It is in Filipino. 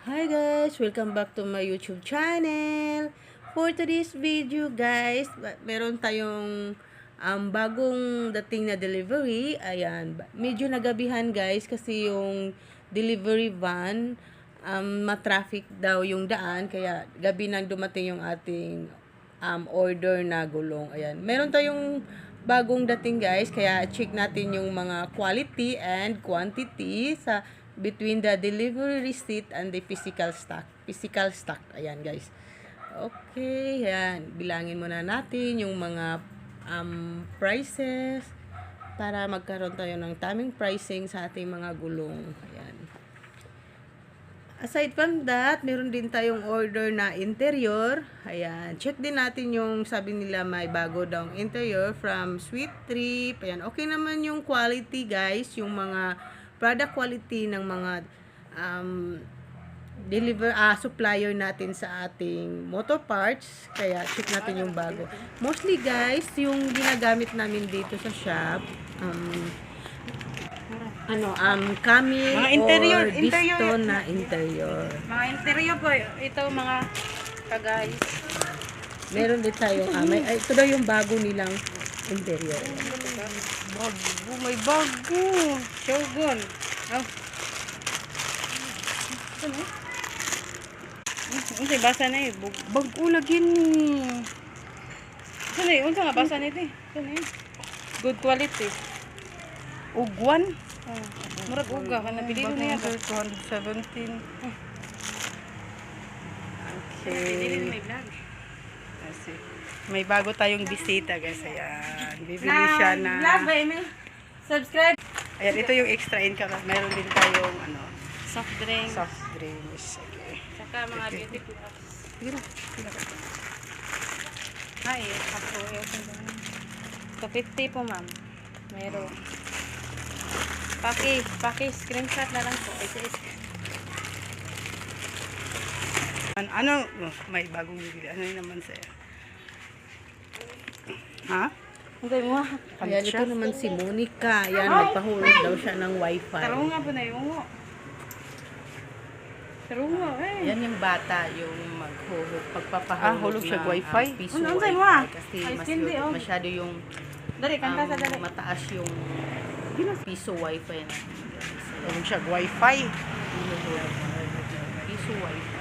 Hi guys! Welcome back to my YouTube channel. For today's video guys, meron tayong bagong dating na delivery. Ayan, medyo nagabihan guys kasi yung delivery van matraffic daw yung daan kaya gabi nang dumating yung ating order na gulong. Ayan, meron tayong bagong dating guys kaya check natin yung mga quality and quantity sa between the delivery receipt and the physical stock. Physical stock. Ayan, guys. Okay, ayan. Bilangin muna natin yung mga prices para magkaroon tayo ng taming pricing sa ating mga gulong. Ayan. Aside from that, meron din tayong order na interior. Ayan. Check din natin yung sabi nila may bago daw interior from Sweet Trip. Ayan. Okay naman yung quality, guys. Yung mga product quality ng mga supplier natin sa ating motor parts. Kaya check natin yung bago. Mostly guys, yung ginagamit namin dito sa shop, Camille mga interior, or Visto na interior. Mga interior po, ito mga guys. Meron din tayong ito daw yung bago nilang interior. Bago, may bago. Shogun. Oh. Ano? Unsay basa na eh. Bago lagi ni. Ano eh, unsa nga basa nito eh. Ano eh. Good quality. Ugwan. Murag uga ka nabilido niya ba? 217. Okay. May bago tayong bisita guys. Ayan. Bibili siya na. Subscribe. Ayan, ito yung extra income. Meron din tayong soft drinks. Soft drinks. Okay. Saka mga beauty products. Ay, ako. Kapiti po ma'am. Meron. Paki, screenshot na lang po. Ano? May bagong bibili. Ano yun naman sa'yo? Ha? Hindi mo. Ayan, ito naman si Monica. Ayan, magpahulog daw siya ng wifi. Taro nga po na yung mo. Taro nga eh. Yan yung bata, yung pagpapahulog hulog siya wifi? piso Ano, wifi. mo? Kasi Ay, mas hindi, oh. masyado yung Dali, kanta sa dali. mataas yung piso wifi na. Hulog siya wifi. Piso wifi.